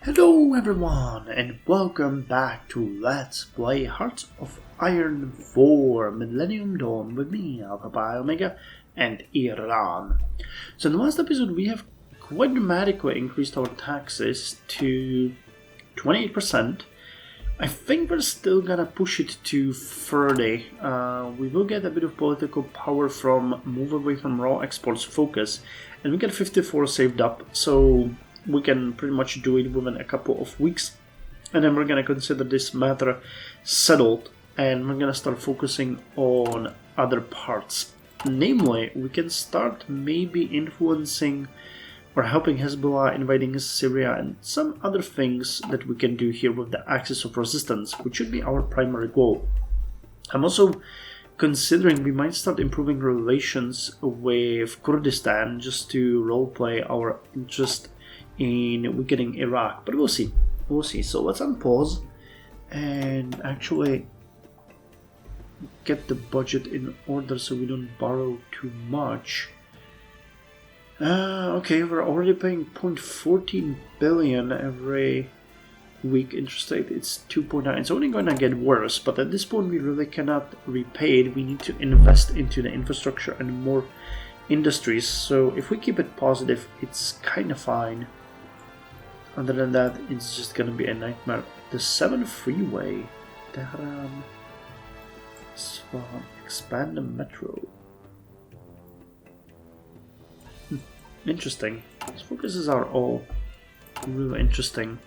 Hello everyone and welcome back to Let's Play Hearts of Iron 4 Millennium Dawn with me, Alpha Pi Omega, and Iran. So in the last episode we have quite dramatically increased our taxes to 28%. I think we're still gonna push it to 30. We will get a bit of political power from move away from raw exports focus, and we get 54 saved up, so we can pretty much do it within a couple of weeks, and then we're gonna consider this matter settled, and we're gonna start focusing on other parts. Namely, we can start maybe influencing or helping Hezbollah invading Syria and some other things that we can do here with the axis of resistance, which should be our primary goal. I'm also considering we might start improving relations with Kurdistan just to roleplay our interest in weakening Iraq, but we'll see. So let's unpause and actually get the budget in order so we don't borrow too much. Okay, we're already paying 0.14 billion every week interest rate. It's 2.9. It's only going to get worse, but at this point we really cannot repay it. We need to invest into the infrastructure and more industries. So if we keep it positive, it's kind of fine. Other than that, it's just gonna be a nightmare. The 7 freeway, Tehran, Isfahan, expand the metro. Interesting. These focuses are all really interesting.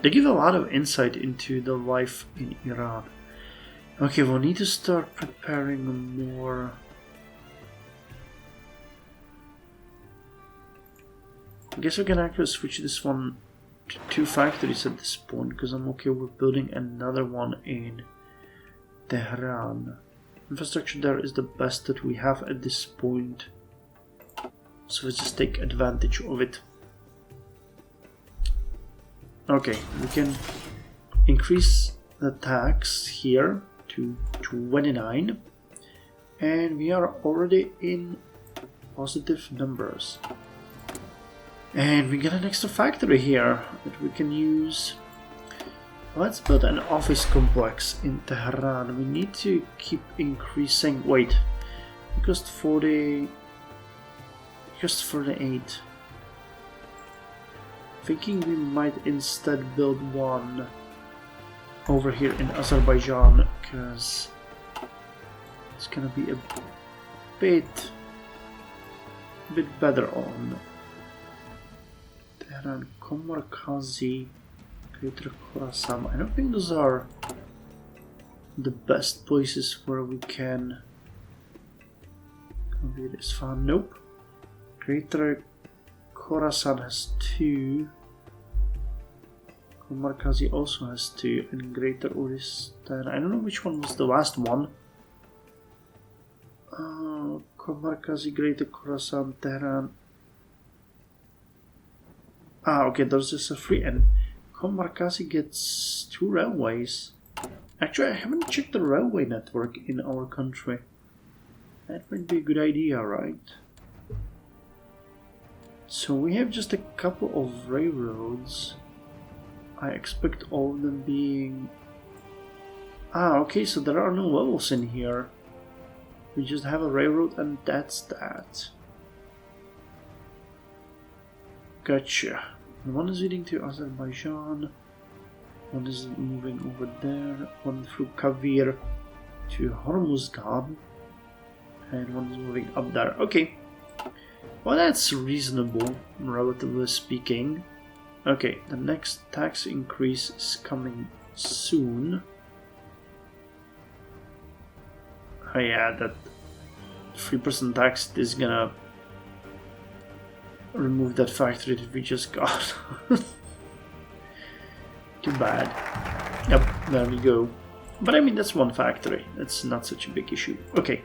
They give a lot of insight into the life in Iran. Okay, we'll need to start preparing more. I guess we can actually switch this one to 2 factories at this point, because I'm okay with building another one in Tehran. Infrastructure there is the best that we have at this point, so let's just take advantage of it. Okay, we can increase the tax here to 29, and we are already in positive numbers. And we get an extra factory here that we can use. Let's build an office complex in Tehran. We need to keep increasing. Wait, it cost 40. It cost 48. Thinking we might instead build one over here in Azerbaijan, because it's gonna be a bit better on Tehran, Komarkazi, Greater Khorasan. I don't think those are the best places where we can convert this farm. Nope. Greater Khorasan has 2. Komarkazi also has 2, and Greater Uristan. I don't know which one was the last one. Komarkazi, Greater Khorasan, Tehran. Okay, there's just a free, and Komarkazi gets 2 railways. Actually, I haven't checked the railway network in our country. That might be a good idea, right? So we have just a couple of railroads. I expect all of them being... okay, so there are no levels in here. We just have a railroad and that's that. Gotcha. One is leading to Azerbaijan, one is moving over there, one through Kavir to Hormuzgan, and one is moving up there. Okay. Well, that's reasonable, relatively speaking. Okay, the next tax increase is coming soon. Oh yeah, that 3% tax is gonna remove that factory that we just got. Too bad. Yep, there we go. But I mean, that's one factory. That's not such a big issue. Okay,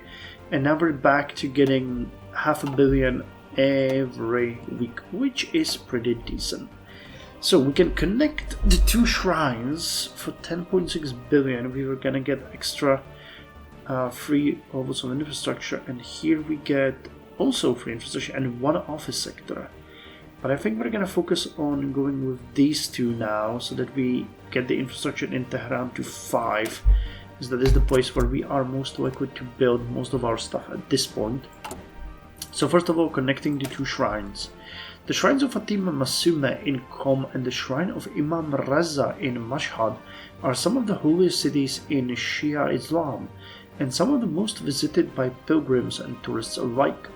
and now we're back to getting 500 million every week, which is pretty decent. So we can connect the 2 shrines for 10.6 billion. We were gonna get extra free levels of infrastructure, and here we get also free infrastructure and 1 office sector. But I think we're going to focus on going with these two now so that we get the infrastructure in Tehran to 5. Because that is the place where we are most likely to build most of our stuff at this point. So first of all, connecting the 2 shrines. The shrines of Fatima Masume in Qom and the shrine of Imam Reza in Mashhad are some of the holiest cities in Shia Islam and some of the most visited by pilgrims and tourists alike.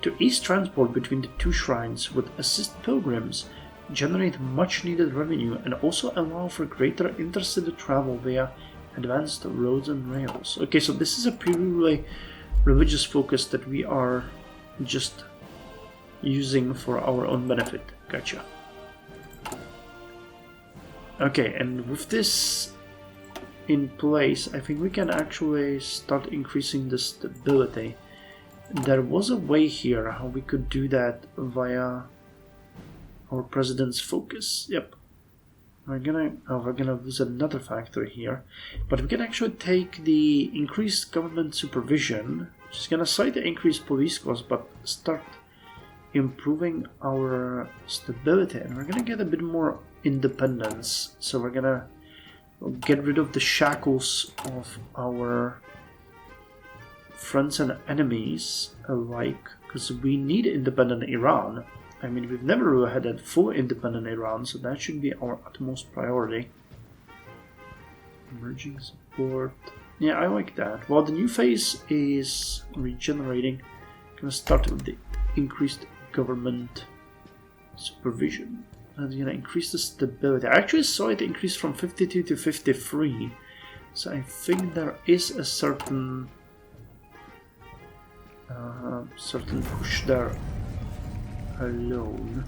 To ease transport between the 2 shrines would assist pilgrims, generate much needed revenue, and also allow for greater intercity travel via advanced roads and rails. Okay, so this is a purely religious focus that we are just using for our own benefit. Gotcha. Okay, and with this in place, I think we can actually start increasing the stability. There was a way here how we could do that via our president's focus. Yep. We're gonna visit another factory here, but we can actually take the increased government supervision, which is gonna slightly increase police costs, but start improving our stability, and we're gonna get a bit more independence. So we're gonna get rid of the shackles of our friends and enemies alike, because we need independent Iran. I mean, we've never really had a full independent Iran, so that should be our utmost priority. Emerging support. Yeah, I like that. While the new phase is regenerating, I'm gonna start with the increased government supervision. That's gonna increase the stability. I actually saw it increase from 52 to 53, so I think there is a certain push there alone.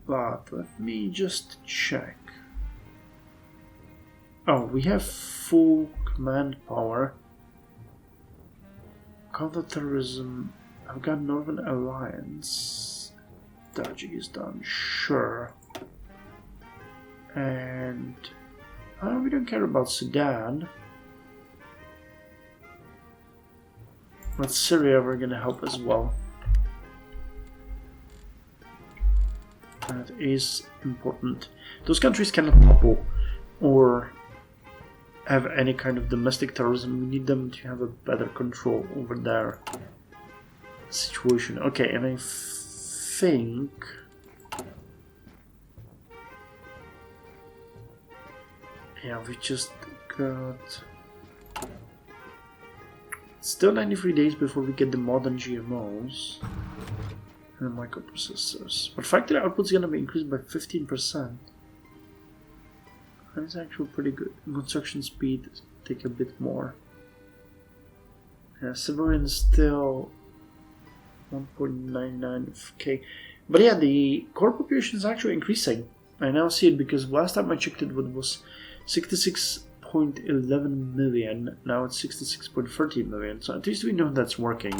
But let me just check. Oh, we have full command power. Counter-terrorism. I've got Northern Alliance. Tajikistan, sure. And we don't care about Sudan. But Syria we're gonna help as well. That is important. Those countries cannot topple or have any kind of domestic terrorism. We need them to have a better control over their situation. Okay, and I think we just got still 93 days before we get the modern GMOs and the microprocessors. But factory output is going to be increased by 15%. That is actually pretty good. Construction speed take a bit more. Yeah, civilians still 1.99k. But yeah, the core population is actually increasing. I now see it because last time I checked it was 66.11 million. Now it's 66.13 million. So at least we know that's working.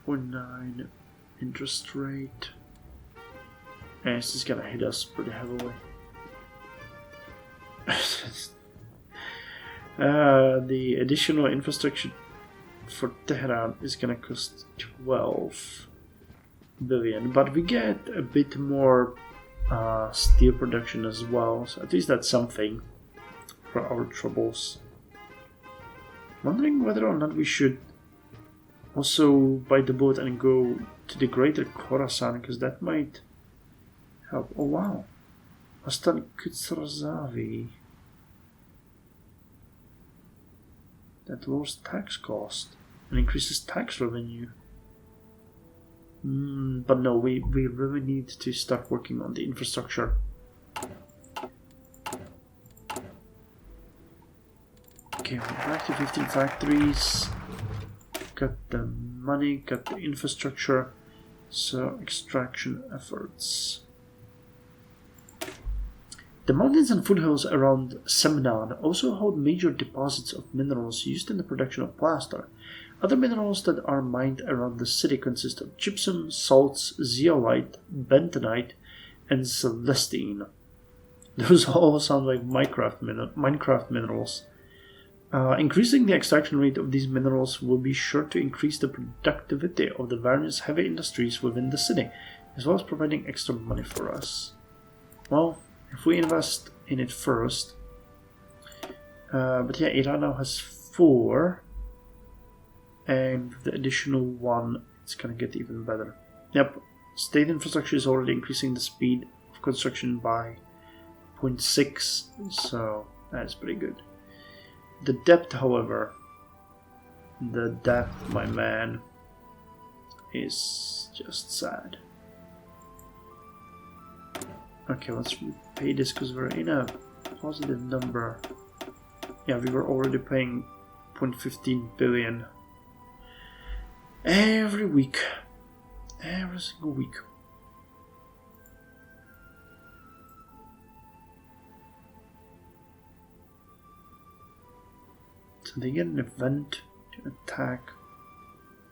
0.9 interest rate. And this is gonna hit us pretty heavily. The additional infrastructure for Tehran is gonna cost 12 billion, but we get a bit more steel production as well, so at least that's something for our troubles. Wondering whether or not we should also bite the bullet and go to the greater Khorasan, because that might help. Oh wow, Astan Kutsrazavi. That lowers tax cost and increases tax revenue. But no, we really need to start working on the infrastructure. Okay, we're back to 15 factories. Got the money, got the infrastructure. So, extraction efforts. The mountains and foothills around Semnan also hold major deposits of minerals used in the production of plaster. Other minerals that are mined around the city consist of gypsum, salts, zeolite, bentonite, and celestine. Those all sound like Minecraft minerals. Increasing the extraction rate of these minerals will be sure to increase the productivity of the various heavy industries within the city, as well as providing extra money for us. Well, if we invest in it first. But yeah, Iran now has 4. And with the additional 1, it's gonna get even better. Yep, state infrastructure is already increasing the speed of construction by 0.6, so that's pretty good. The depth, however, my man, is just sad. Okay, let's repay this because we're in a positive number. Yeah, we were already paying 0.15 billion every week. Every single week. So they get an event to attack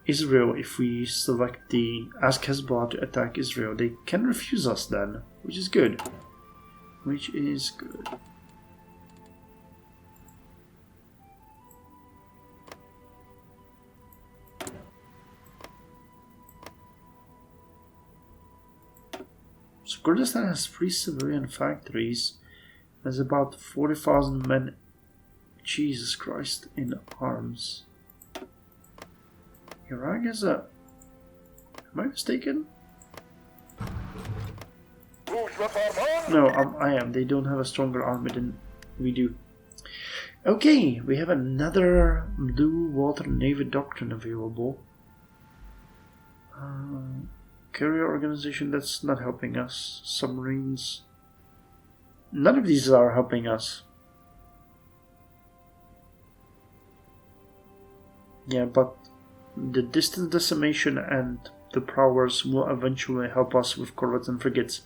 Israel if we select the ask Hezbollah to attack Israel. They can refuse us then, which is good. Which is good. So Kurdistan has 3 civilian factories. There's about 40,000 men, Jesus Christ, in arms. Iraq has a... Am I mistaken? No, I am. They don't have a stronger army than we do. Okay, we have another Blue Water Navy doctrine available. Carrier organization, that's not helping us. Submarines. None of these are helping us. Yeah, but the distance decimation and the prowers will eventually help us with corvettes and frigates.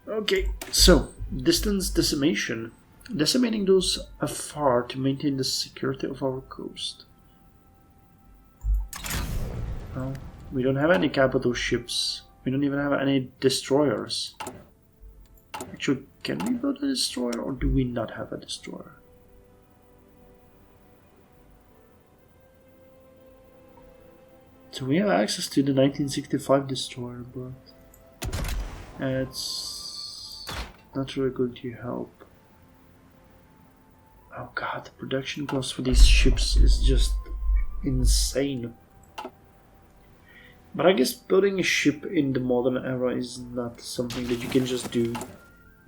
Okay, so distance decimation. Decimating those afar to maintain the security of our coast. Well, we don't have any capital ships. We don't even have any destroyers. Actually, can we build a destroyer or do we not have a destroyer? So we have access to the 1965 destroyer, but it's not really going to help. Oh god, the production cost for these ships is just insane. But I guess building a ship in the modern era is not something that you can just do,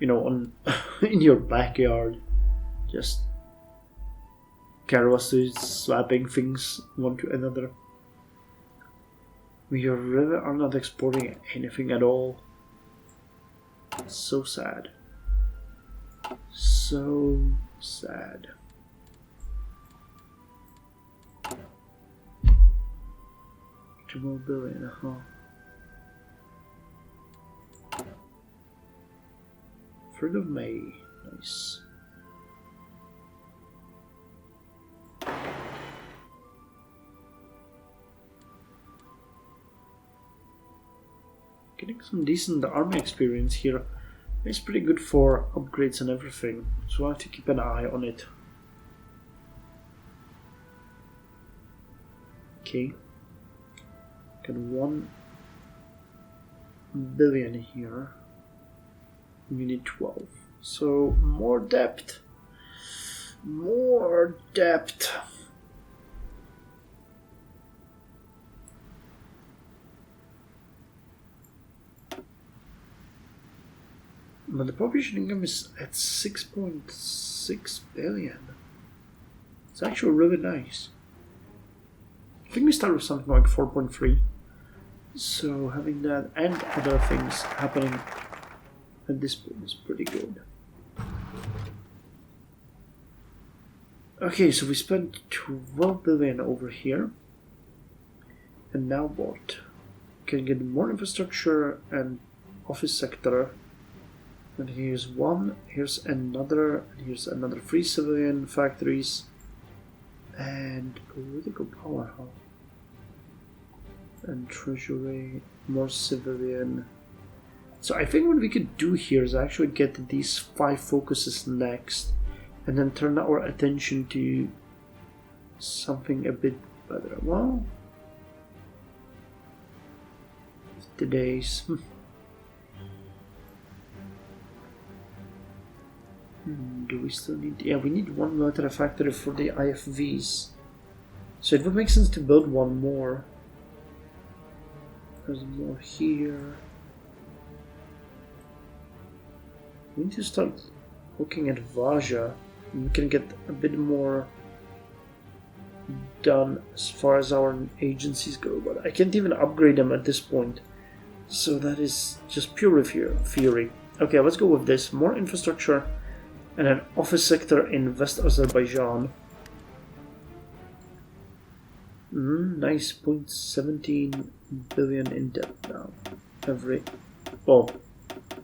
you know, on in your backyard. Just carelessly slapping things one to another. We really are not exporting anything at all. It's so sad. So sad. $2 more billion, huh? 3rd of May. Nice. Getting some decent army experience here. It's pretty good for upgrades and everything, so I have to keep an eye on it. Okay. Got 1 billion here. We need 12. So more depth. More depth. But the population income is at 6.6 billion. It's actually really nice. I think we start with something like 4.3. So having that and other things happening at this point is pretty good. Okay, so we spent 12 billion over here. And now what? Can get more infrastructure and office sector. And here's one, here's another, and here's another 3 civilian factories. And political power, huh? And treasury, more civilian. So I think what we could do here is actually get these 5 focuses next and then turn our attention to something a bit better. Well, today's do we still need? Yeah, we need one military factory for the IFVs, so it would make sense to build one more. There's more here. We need to start looking at Vaja. We can get a bit more done as far as our agencies go, but I can't even upgrade them at this point. So that is just pure theory. Okay, let's go with this. More infrastructure and an office sector in West Azerbaijan. Nice, 0.17 billion in debt now. I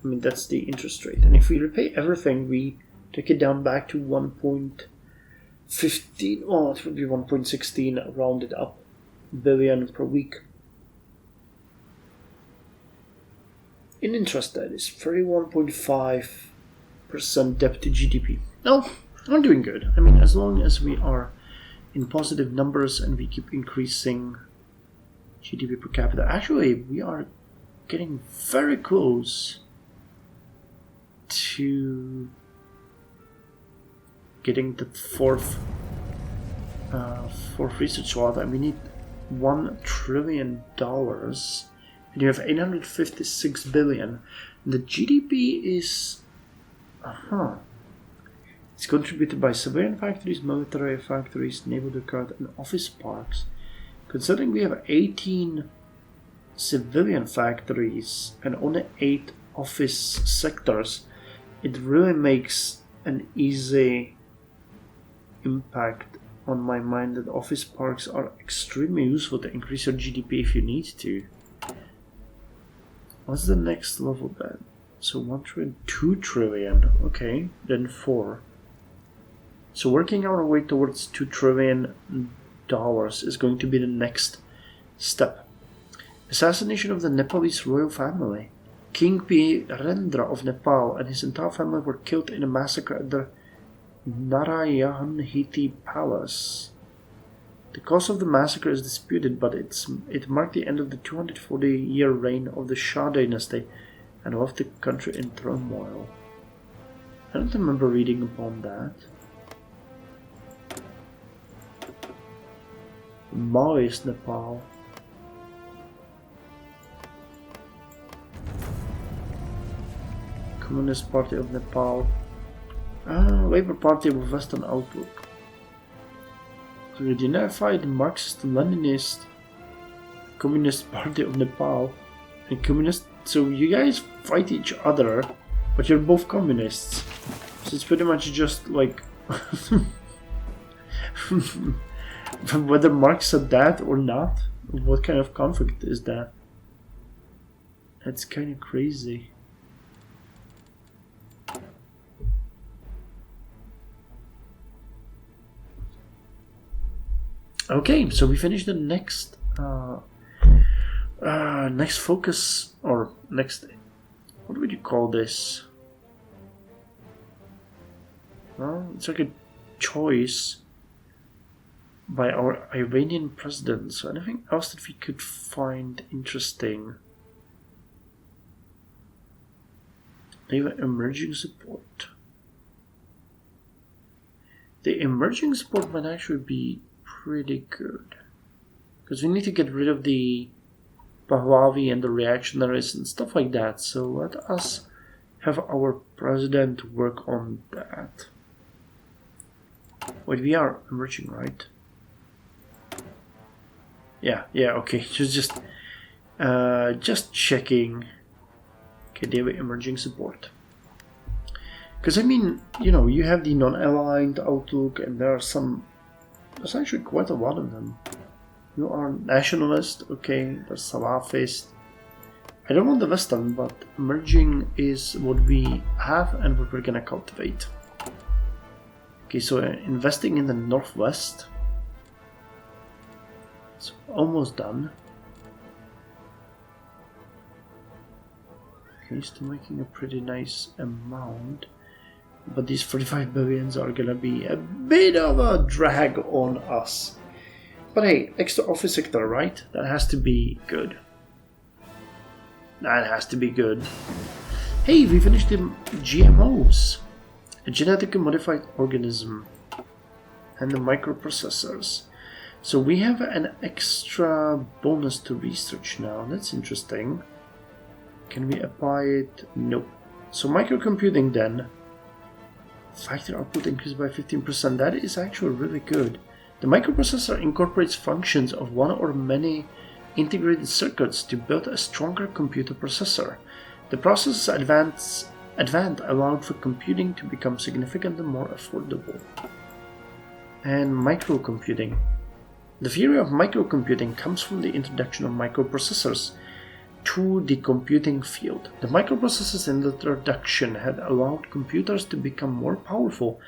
mean, that's the interest rate. And if we repay everything, we take it down back to 1.15, well, it would be 1.16 rounded up billion per week. In interest, that is 31.5% debt to GDP. No, I'm doing good. I mean, as long as we are in positive numbers and we keep increasing GDP per capita. Actually, we are getting very close to getting the fourth research slot, and we need $1 trillion, and you have 856 billion. The GDP is it's contributed by civilian factories, military factories, naval dockyard, and office parks. Considering we have 18 civilian factories and only 8 office sectors, it really makes an easy impact on my mind that office parks are extremely useful to increase your GDP if you need to. What's the next level then? So 1 trillion, 2 trillion, okay, then 4. So working our way towards $2 trillion is going to be the next step. Assassination of the Nepalese royal family. King Birendra of Nepal and his entire family were killed in a massacre at the Narayanhiti Palace. The cause of the massacre is disputed, but it marked the end of the 240-year reign of the Shah dynasty and left the country in turmoil. I don't remember reading upon that. Maoist Nepal. Communist Party of Nepal. Labour Party with Western outlook. The unified Marxist-Leninist Communist Party of Nepal and Communist. So you guys fight each other, but you're both communists. So it's pretty much just like whether Marx said that or not. What kind of conflict is that? That's kind of crazy. Okay, so we finished the next next focus, or next, what would you call this? Well, it's like a choice by our Iranian president. So anything else that we could find interesting? Maybe emerging support. The emerging support might actually be pretty good, because we need to get rid of the Pahlavi and the reactionaries and stuff like that. So let us have our president work on that. Wait, we are emerging, right? Yeah, okay. Just checking. Okay, daily emerging support. Because I mean, you have the non-aligned outlook, and there's actually quite a lot of them. You are nationalist, okay, there's Salafist. I don't want the Western, but emerging is what we have and what we're gonna cultivate. Okay, so investing in the Northwest. It's almost done. Okay, still making a pretty nice amount. But these 45 billions are gonna be a bit of a drag on us. But hey, extra office sector, right? That has to be good. That has to be good. Hey, we finished the GMOs. A genetically modified organism. And the microprocessors. So we have an extra bonus to research now. That's interesting. Can we apply it? Nope. So microcomputing then. Factory output increased by 15%. That is actually really good. The microprocessor incorporates functions of one or many integrated circuits to build a stronger computer processor. The process's advance allowed for computing to become significantly more affordable. And microcomputing. The theory of microcomputing comes from the introduction of microprocessors to the computing field. The microprocessors' introduction had allowed computers to become more powerful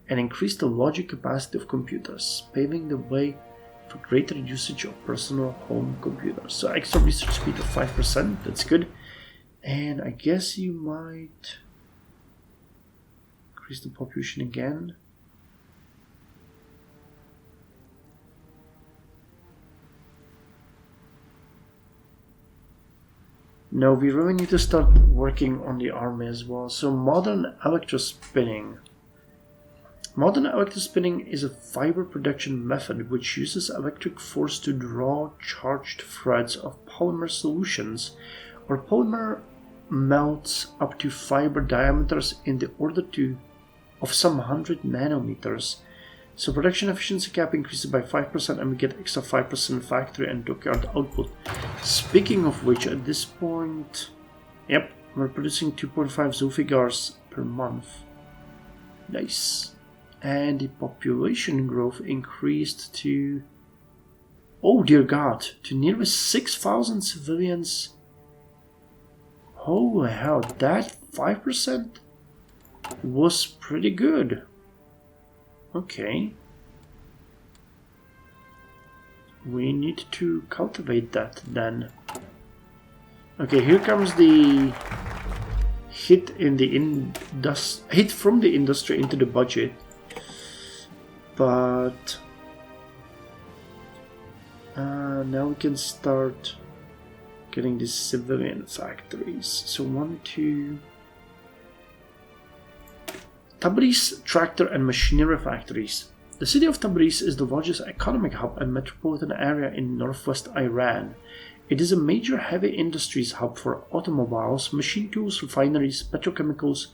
and increase the logic capacity of computers, paving the way for greater usage of personal home computers. So extra research speed of 5%, that's good. And I guess you might increase the population again. No, we really need to start working on the army as well. So modern electrospinning. Modern electrospinning is a fiber production method which uses electric force to draw charged threads of polymer solutions, or polymer melts up to fiber diameters in the order of some 100 nanometers. So production efficiency cap increases by 5% and we get extra 5% factory and dockyard output. Speaking of which, at this point, yep, we're producing 2.5 zoofigars per month. Nice. And the population growth increased to, oh dear God, to nearly 6,000 civilians. Holy hell, that 5% was pretty good. Okay. We need to cultivate that then. Okay, here comes the hit in the hit from the industry into the budget. But now we can start getting the civilian factories. So 1, 2. Tabriz tractor and machinery factories. The city of Tabriz is the largest economic hub and metropolitan area in northwest Iran. It is a major heavy industries hub for automobiles, machine tools, refineries, petrochemicals,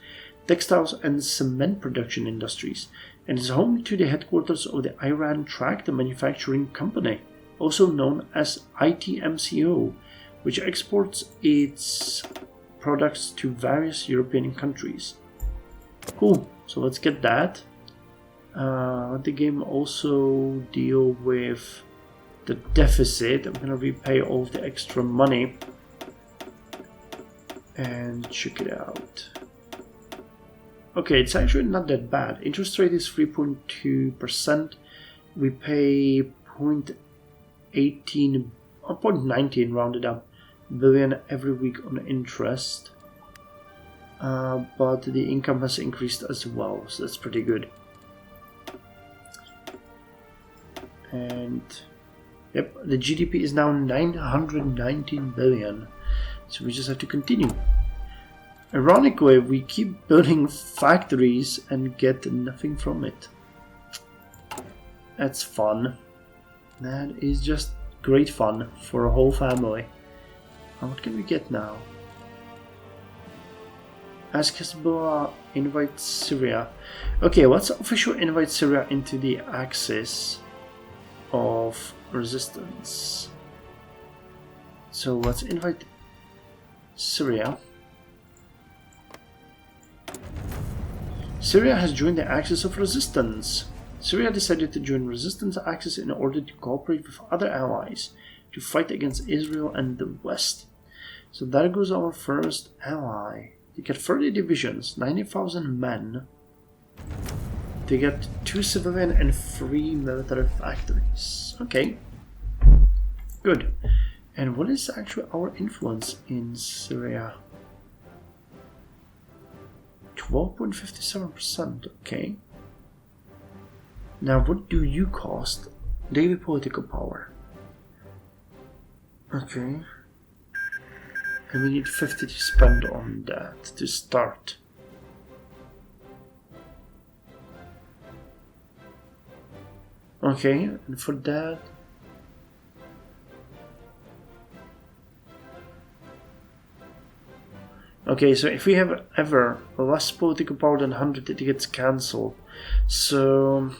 textiles, and cement production industries, and is home to the headquarters of the Iran Tractor Manufacturing Company, also known as ITMCO, which exports its products to various European countries. Cool, so let's get that. Let the game also deal with the deficit. I'm gonna repay all of the extra money and check it out. Okay, it's actually not that bad. Interest rate is 3.2%. We pay 0.19 rounded up billion every week on interest. But the income has increased as well, so that's pretty good. And yep, the GDP is now 919 billion, so we just have to continue. Ironically, we keep building factories and get nothing from it. That's fun. That is just great fun for a whole family. And what can we get now? Ask Hezbollah invite Syria. Okay, let's officially invite Syria into the axis of resistance. So let's invite Syria. Syria has joined the axis of resistance. Syria decided to join resistance axis in order to cooperate with other allies to fight against Israel and the West. So there goes our first ally. They get 30 divisions, 90,000 men. They get 2 civilian and 3 military factories. Okay. Good. And what is actually our influence in Syria? 12.57%, okay. Now what do you cost? Daily political power. Okay. And we need 50 to spend on that to start. Okay, and for that... Okay, so if we have ever less political power than 100, it gets cancelled. So...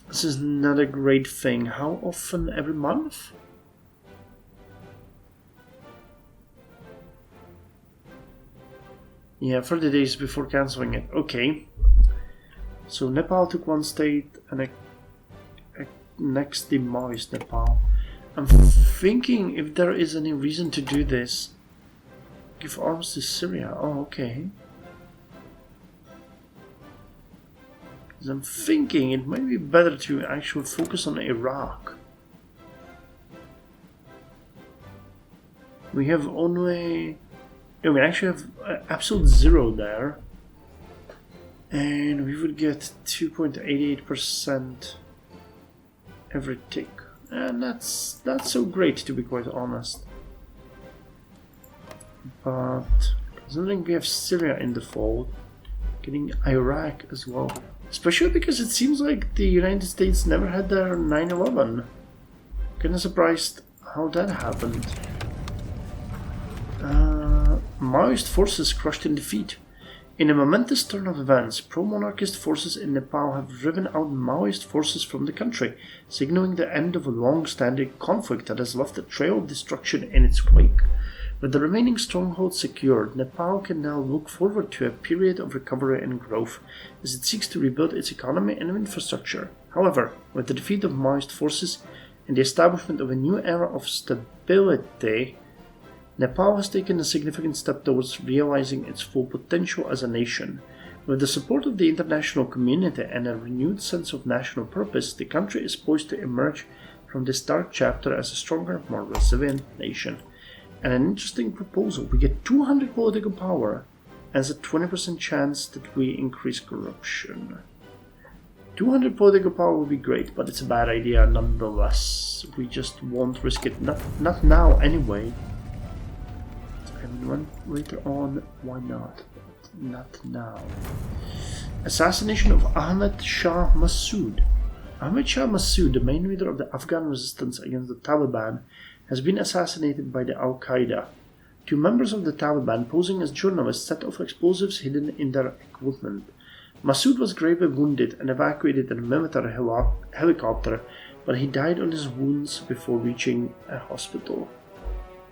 This is not a great thing. How often? Every month? Yeah, 30 days before cancelling it. Okay. So Nepal took one state and next demolished Nepal. I'm thinking if there is any reason to do this, give arms to Syria. Oh, okay. Because I'm thinking it might be better to actually focus on Iraq. We have only... No, we actually have absolute zero there. And we would get 2.88% every tick. And that's not so great, to be quite honest. But considering we have Syria in the fold, getting Iraq as well. Especially because it seems like the United States never had their 9/11. Kinda surprised how that happened. Maoist forces crushed in defeat. In a momentous turn of events, pro-monarchist forces in Nepal have driven out Maoist forces from the country, signaling the end of a long-standing conflict that has left a trail of destruction in its wake. With the remaining strongholds secured, Nepal can now look forward to a period of recovery and growth as it seeks to rebuild its economy and infrastructure. However, with the defeat of Maoist forces and the establishment of a new era of stability, Nepal has taken a significant step towards realizing its full potential as a nation. With the support of the international community and a renewed sense of national purpose, the country is poised to emerge from this dark chapter as a stronger, more resilient nation. And an interesting proposal: we get 200 political power as a 20% chance that we increase corruption. 200 political power would be great, but it's a bad idea nonetheless. We just won't risk it. Not now anyway. I mean, later on, why not? But not now. Assassination of Ahmed Shah Massoud. Ahmed Shah Massoud, the main leader of the Afghan resistance against the Taliban, has been assassinated by the Al-Qaeda. Two members of the Taliban, posing as journalists, set off explosives hidden in their equipment. Massoud was gravely wounded and evacuated in a military helicopter, but he died on his wounds before reaching a hospital.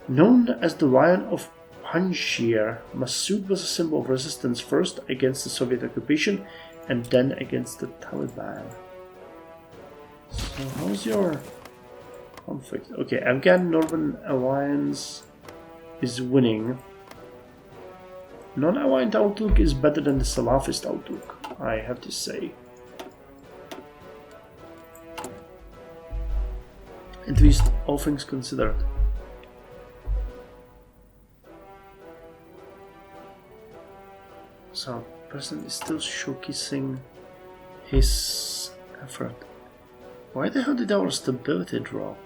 Known as the Lion of Panjshir, Massoud was a symbol of resistance first against the Soviet occupation and then against the Taliban. So how's your conflict? Okay, Afghan-Northern Alliance is winning. Non-aligned outlook is better than the Salafist outlook, I have to say. At least all things considered. So, the president is still showcasing his effort. Why the hell did our stability drop?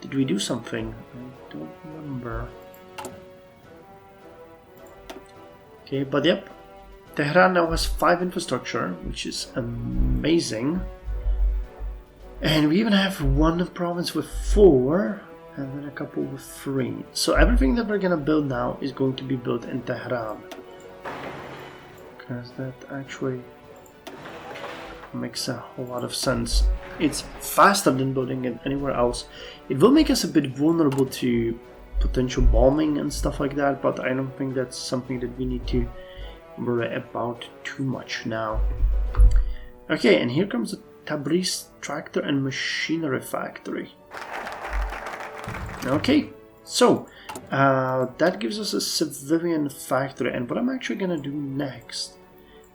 Did we do something? I don't remember. Okay, but yep. Tehran now has 5 infrastructure, which is amazing. And we even have one province with 4, and then a couple with 3. So everything that we're gonna build now is going to be built in Tehran. Because that actually makes a whole lot of sense. It's faster than building it anywhere else. It will make us a bit vulnerable to potential bombing and stuff like that, but I don't think that's something that we need to worry about too much now. Okay, and here comes the Tabriz Tractor and Machinery Factory. Okay, so that gives us a civilian factory, and what I'm actually gonna do next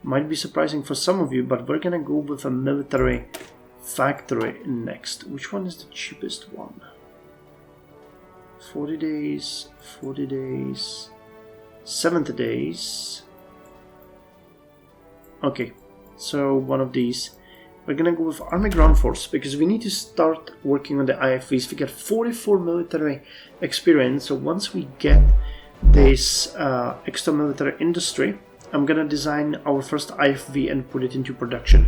might be surprising for some of you, but we're gonna go with a military factory next. Which one is the cheapest one? 40 days, 40 days. 70 days. Okay, so one of these. We're gonna go with Army Ground Force because we need to start working on the IFVs. We get 44 military experience, so once we get this extra military industry, I'm gonna design our first IFV and put it into production.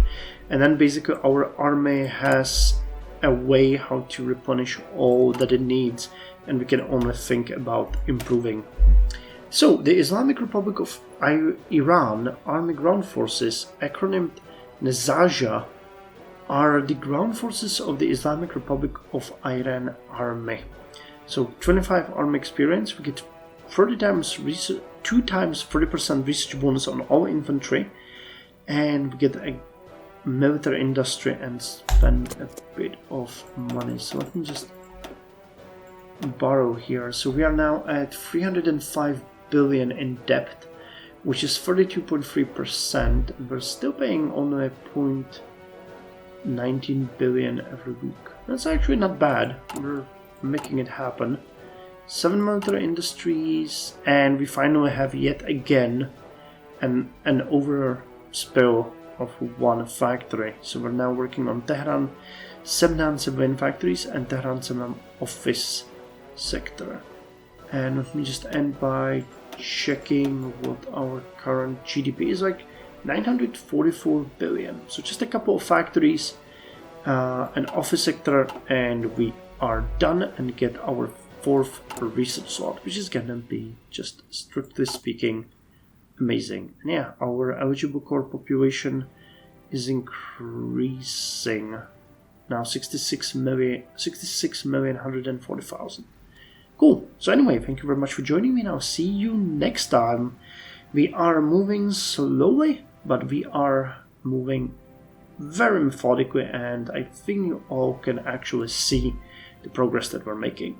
And then basically our army has a way how to replenish all that it needs, and we can only think about improving. So the Islamic Republic of Iran Army Ground Forces, acronymed NESAJA, are the ground forces of the Islamic Republic of Iran Army. So 25 army experience, we get 30 times research, 2 times 30% research bonus on all infantry, and we get a military industry and spend a bit of money. So let me just borrow here. So we are now at 305 billion in debt, which is 32.3%. We're still paying only 0.19 billion every week. That's actually not bad. We're making it happen. 7 military industries, and we finally have yet again an overspill of 1 factory. So we're now working on Tehran 7 civilian factories and Tehran 7 office sector. And let me just end by checking what our current GDP is like. 944 billion. So just a couple of factories, an office sector, and we are done and get our 4th research slot, which is gonna be, just strictly speaking, amazing. And yeah, our eligible core population is increasing now. 66,140,000. Cool. So anyway, thank you very much for joining me, and I'll see you next time. We are moving slowly, but we are moving very methodically, and I think you all can actually see the progress that we're making.